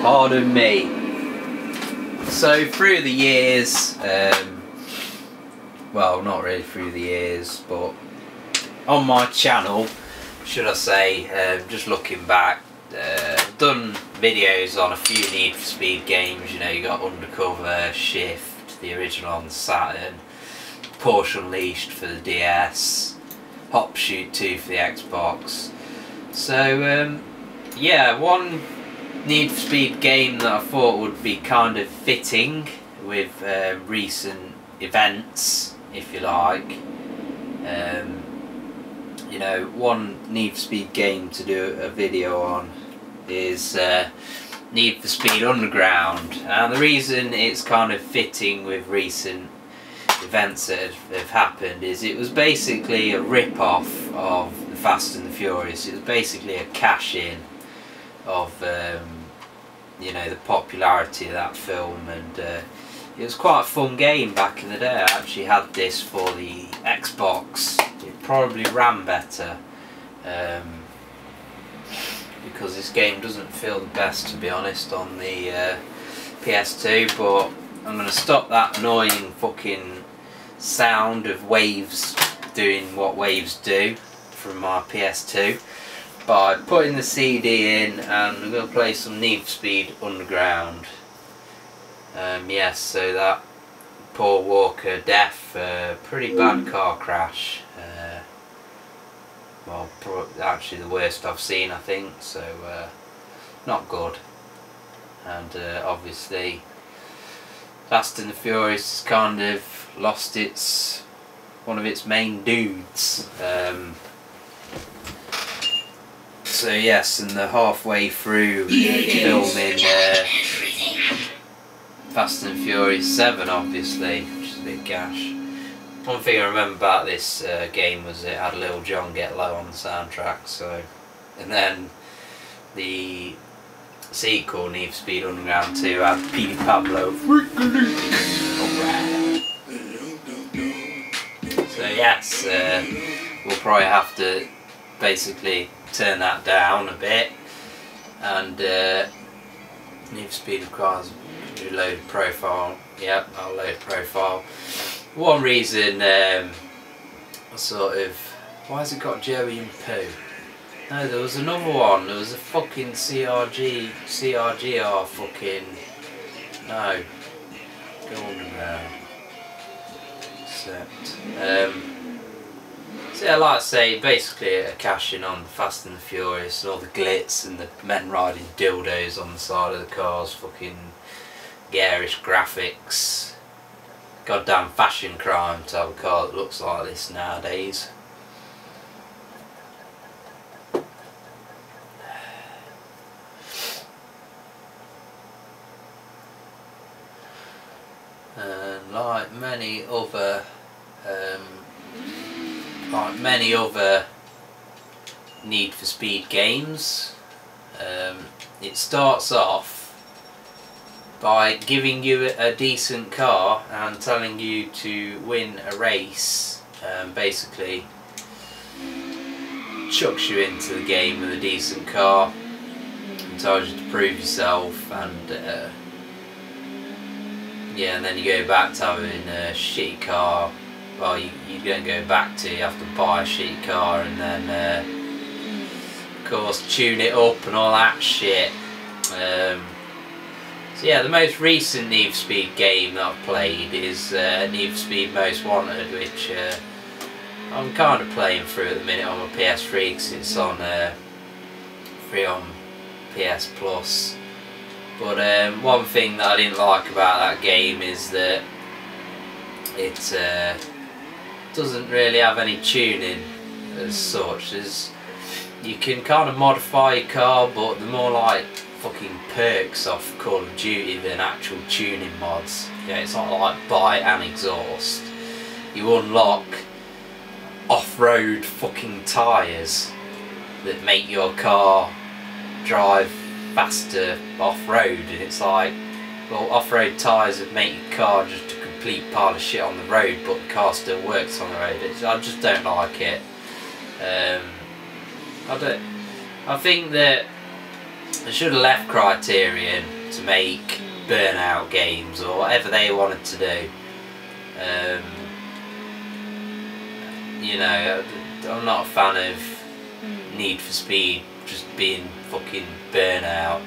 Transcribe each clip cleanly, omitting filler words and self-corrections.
Pardon me. So through the years, well, not really through the years, but on my channel, should I say, just looking back, done videos on a few Need for Speed games. You know, you got Undercover, Shift, the original on the Saturn, Porsche Unleashed for the DS, Hop Shoot 2 for the Xbox. So yeah, one Need for Speed game that I thought would be kind of fitting with recent events, if you like. You know, one Need for Speed game to do a video on is Need for Speed Underground, and the reason it's kind of fitting with recent events that have happened is it was basically a rip-off of the Fast and the Furious. It was basically a cash-in of you know, the popularity of that film, and it was quite a fun game back in the day. I actually had this for the Xbox. It probably ran better because this game doesn't feel the best, to be honest, on the PS2, but I'm going to stop that annoying fucking sound of waves doing what waves do from my PS2 by putting the CD in, and I'm going to play some Need for Speed Underground. Yes, so that Paul Walker death, pretty bad car crash. Well, actually the worst I've seen, I think, so not good. And obviously Fast and the Furious has kind of lost one of its main dudes. So yes, and they're halfway through filming Fast and Furious 7, obviously, which is a bit gash. One thing I remember about this game was it had Lil Jon Get Low on the soundtrack. So, and then the sequel, Need for Speed Underground 2, had Petey Pablo. So yes, we'll probably have to basically turn that down a bit, and Need for Speed requires a load profile. Yep, I'll load profile. One reason I sort of, why has it got Joey and Pooh? No, there was another one. There was a fucking CRGR fucking, no, go underground. Except, so yeah, like I say, basically a cash in on Fast and the Furious and all the glitz and the men riding dildos on the side of the cars, fucking garish graphics. Goddamn fashion crime to have a car that looks like this nowadays. And like many other Need for Speed games, it starts off by giving you a decent car and telling you to win a race. Basically chucks you into the game with a decent car and tells you to prove yourself, and yeah, and then you go back to having a shitty car. Well, you don't go back to, you have to buy a shitty car and then of course tune it up and all that shit. So yeah, the most recent Need for Speed game that I've played is Need for Speed Most Wanted, which I'm kind of playing through at the minute on my PS3 because it's on free on PS Plus. But one thing that I didn't like about that game is that it doesn't really have any tuning as such. You can kind of modify your car, but they're more like fucking perks off Call of Duty than actual tuning mods. Yeah, it's not like buy and exhaust. You unlock off-road fucking tyres that make your car drive faster off-road, and it's like, well, off-road tyres would make your car just a complete pile of shit on the road, but the car still works on the road. I just don't like it. I think that I should have left Criterion to make Burnout games or whatever they wanted to do. You know, I'm not a fan of Need for Speed just being fucking Burnout.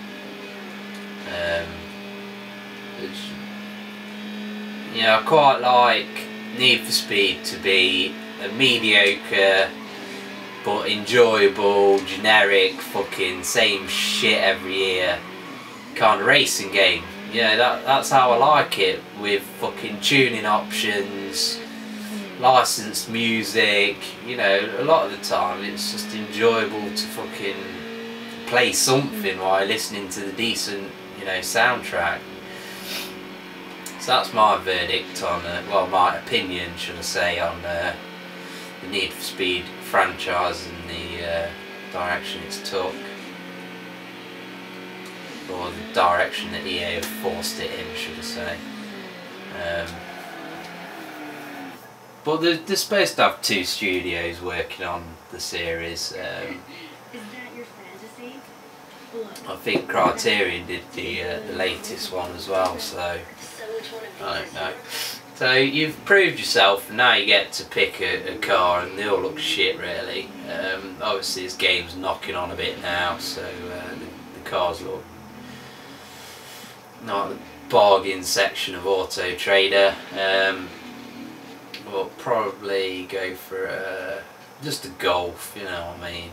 You know, I quite like Need for Speed to be a mediocre but enjoyable, generic, fucking same shit every year kind of racing game. You know, that's how I like it, with fucking tuning options, licensed music. You know, a lot of the time it's just enjoyable to fucking play something while listening to the decent, you know, soundtrack. So that's my verdict on, well, my opinion, should I say, on the Need for Speed franchise and the direction it's took, or the direction that EA have forced it in, should I say. But they're supposed to have 2 studios working on the series. Is that your fantasy? I think Criterion did the latest one as well, so I don't know. So you've proved yourself, and now you get to pick a car, and they all look shit really. Obviously this game's knocking on a bit now, so the cars look not the bargain section of Auto Trader. We'll probably go for just a Golf, you know what I mean?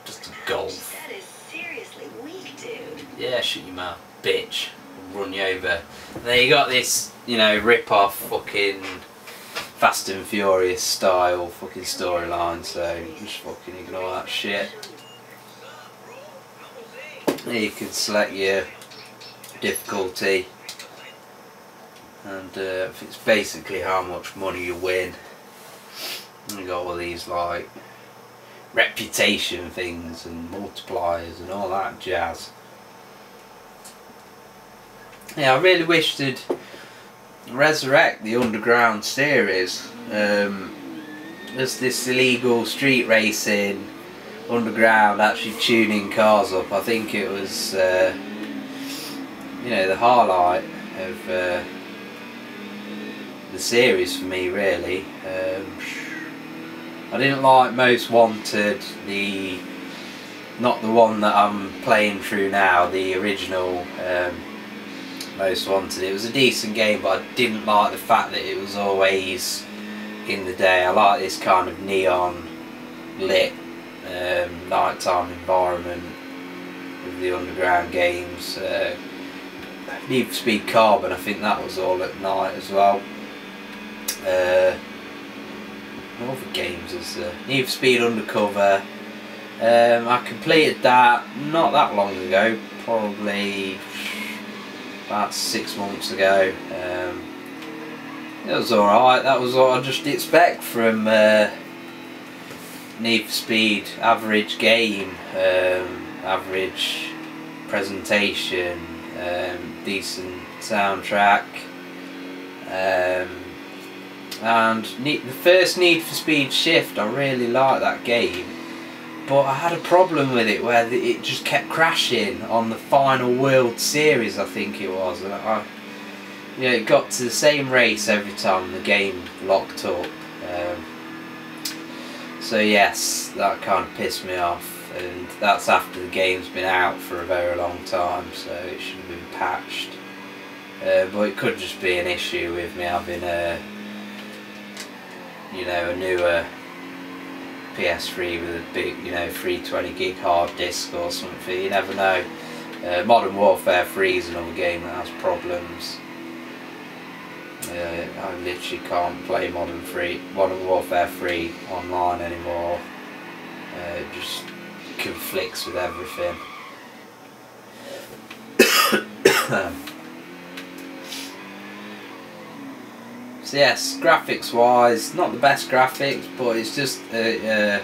Just a Golf. That is seriously weak, dude. Yeah, shut your mouth, bitch. I'll run you over. And then you got this, you know, rip-off fucking Fast and Furious style fucking storyline, so just fucking ignore that shit. There you can select your difficulty, and it's basically how much money you win. And you got all these like reputation things and multipliers and all that jazz. Yeah, I really wish they'd resurrect the Underground series. There's this illegal street racing Underground, actually tuning cars up. I think it was you know, the highlight of the series for me really. I didn't like Most Wanted, not the one that I'm playing through now, the original Most Wanted. It was a decent game, but I didn't like the fact that it was always in the day. I like this kind of neon lit nighttime environment with the Underground games. Need for Speed Carbon, I think that was all at night as well. What other games is there? Need for Speed Undercover. I completed that not that long ago, probably about 6 months ago. It was alright. That was what I just expect from Need for Speed. Average game, average presentation, decent soundtrack, and the first Need for Speed Shift, I really liked that game, but I had a problem with it where it just kept crashing on the final World Series, I think it was, and you know, it got to the same race every time the game locked up. So yes, that kind of pissed me off, and that's after the game's been out for a very long time, so it should have been patched. But it could just be an issue with me having a, you know, a newer PS3 with a big, you know, 320 gig hard disk or something. You never know. Modern Warfare 3 is another game that has problems. I literally can't play Modern Warfare 3 online anymore. It just conflicts with everything. So yes, graphics wise, not the best graphics, but it's just a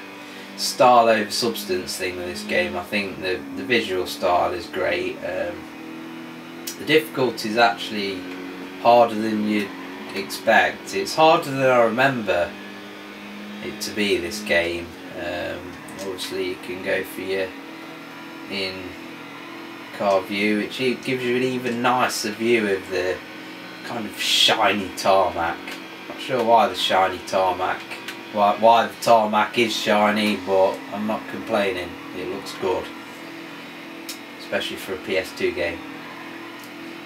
style over substance thing with this game. I think the visual style is great. The difficulty is actually harder than you'd expect. It's harder than I remember it to be, this game. Obviously you can go for your car view, which gives you an even nicer view of the kind of shiny tarmac. Not sure why the shiny tarmac, why the tarmac is shiny, but I'm not complaining. It looks good, especially for a PS2 game.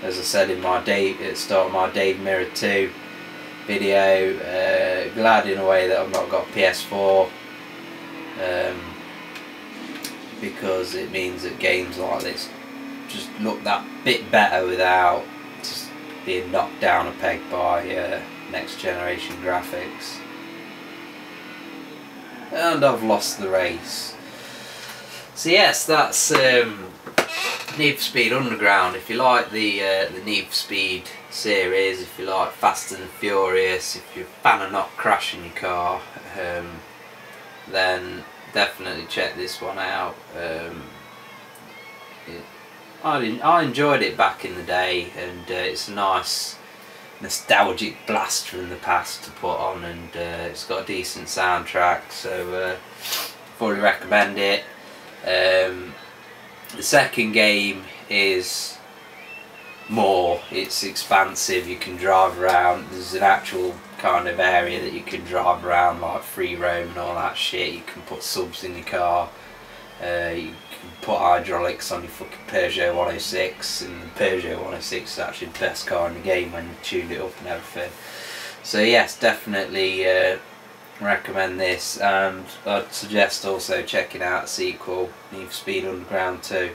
As I said in my at the start of my Dave Mirror 2 video, glad in a way that I've not got PS4, because it means that games like this just look that bit better without just being knocked down a peg by next generation graphics. And I've lost the race. So yes, that's Need for Speed Underground. If you like the Need for Speed series, if you like Fast and Furious, if you're a fan of not crashing your car, then definitely check this one out. I enjoyed it back in the day, and it's a nice nostalgic blast from the past to put on, and it's got a decent soundtrack, so fully recommend it. The second game is it's expansive. You can drive around. There's an actual kind of area that you can drive around, like free roam and all that shit. You can put subs in your car. You can put hydraulics on your fucking Peugeot 106, and the Peugeot 106 is actually the best car in the game when you tuned it up and everything. So yes, definitely recommend this, and I'd suggest also checking out a sequel, Need for Speed Underground 2.